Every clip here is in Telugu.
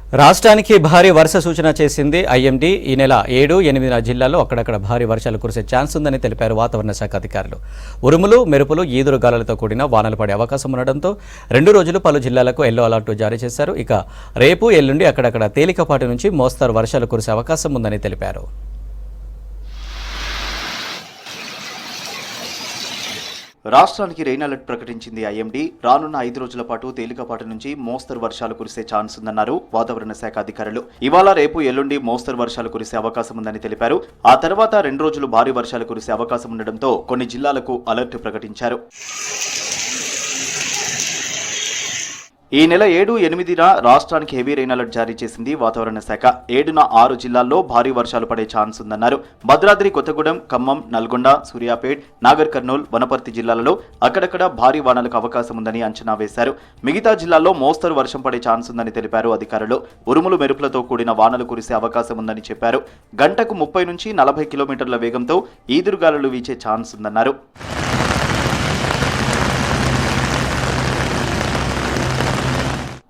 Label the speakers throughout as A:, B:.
A: రాష్ట్రానికి భారీ వర్ష సూచన చేసింది ఐఎండీ. ఈ నెల 7, 8 జిల్లాల్లో అక్కడక్కడ భారీ వర్షాలు కురిసే ఛాన్స్ ఉందని తెలిపారు వాతావరణ శాఖ అధికారులు. ఉరుములు, మెరుపులు, ఈదురు గాలులతో కూడిన వానలు పడే అవకాశం ఉండడంతో 2 రోజులు పలు జిల్లాలకు ఎల్లో అలర్ట్ జారీ చేశారు. ఇక రేపు, ఎల్లుండి అక్కడక్కడ తేలికపాటి నుంచి మోస్తరు వర్షాలు కురిసే అవకాశం ఉందని తెలిపారు.
B: రాష్ట్రానికి రెయిన్ అలర్ట్ ప్రకటించింది ఐఎండీ. రానున్న 5 రోజుల పాటు తేలికపాటి నుంచి మోస్తరు వర్షాలు కురిసే ఛాన్స్ ఉందన్నారు వాతావరణ శాఖ అధికారులు. ఇవాళ, రేపు, ఎల్లుండి మోస్తరు వర్షాలు కురిసే అవకాశం ఉందని తెలిపారు. ఆ తర్వాత 2 రోజులు భారీ వర్షాలు కురిసే అవకాశం ఉండడంతో కొన్ని జిల్లాలకు అలర్ట్ ప్రకటించారు. ఈ నెల 7, 8న రాష్ట్రానికి హెవీ రెయిన్ అలర్ట్ జారీ చేసింది వాతావరణ శాఖ. 7న 6 జిల్లాల్లో భారీ వర్షాలు పడే ఛాన్స్ ఉందన్నారు. భద్రాద్రి కొత్తగూడెం, ఖమ్మం, నల్గొండ, సూర్యాపేట్, నాగర్ కర్నూల్, వనపర్తి జిల్లాలలో అక్కడక్కడ భారీ వానలకు అవకాశం ఉందని అంచనా వేశారు. మిగతా జిల్లాల్లో మోస్తరు వర్షం పడే ఛాన్స్ ఉందని తెలిపారు అధికారులు. ఉరుములు, మెరుపులతో కూడిన వానలు కురిసే అవకాశం ఉందని చెప్పారు. గంటకు 30 నుంచి 40 కిలోమీటర్ల వేగంతో ఈదురుగాలులు వీచే ఛాన్స్ ఉందన్నారు.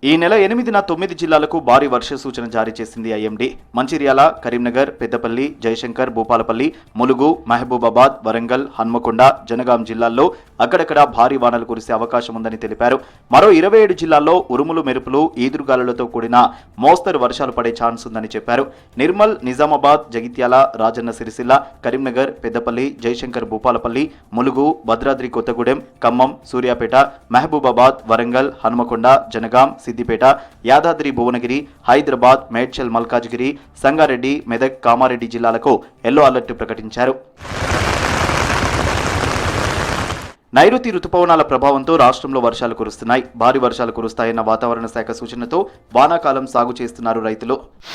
B: ఈ నెల 8న 9 జిల్లాలకు భారీ వర్ష సూచన జారీ చేసింది ఐఎండీ. మంచిర్యాల, కరీంనగర్, పెద్దపల్లి, జయశంకర్, భూపాలపల్లి, ములుగు, మహబూబాబాద్, వరంగల్, హన్మకొండ, జనగాం జిల్లాల్లో అక్కడక్కడ భారీ వానలు కురిసే అవకాశం ఉందని తెలిపారు. మరో 27 జిల్లాల్లో ఉరుములు, మెరుపులు, ఈదురుగాలులతో కూడిన మోస్తరు వర్షాలు పడే ఛాన్స్ ఉందని చెప్పారు. నిర్మల్, నిజామాబాద్, జగిత్యాల, రాజన్న సిరిసిల్ల, కరీంనగర్, పెద్దపల్లి, జయశంకర్, భూపాలపల్లి, ములుగు, భద్రాద్రి కొత్తగూడెం, ఖమ్మం, సూర్యాపేట, మహబూబాబాద్, వరంగల్, హన్మకొండ, జనగాం, సిద్దిపేట, యాదాద్రి భువనగిరి, హైదరాబాద్, మేడ్చల్ మల్కాజ్గిరి, సంగారెడ్డి, మెదక్, కామారెడ్డి జిల్లాలకు ఎల్లో అలర్ట్ ప్రకటించారు. నైరుతి రుతుపవనాల ప్రభావంతో రాష్ట్రంలో వర్షాలు కురుస్తున్నాయి. భారీ వర్షాలు కురుస్తాయన్న వాతావరణ శాఖ సూచనతో వానాకాలం సాగు చేస్తున్నారు రైతులు.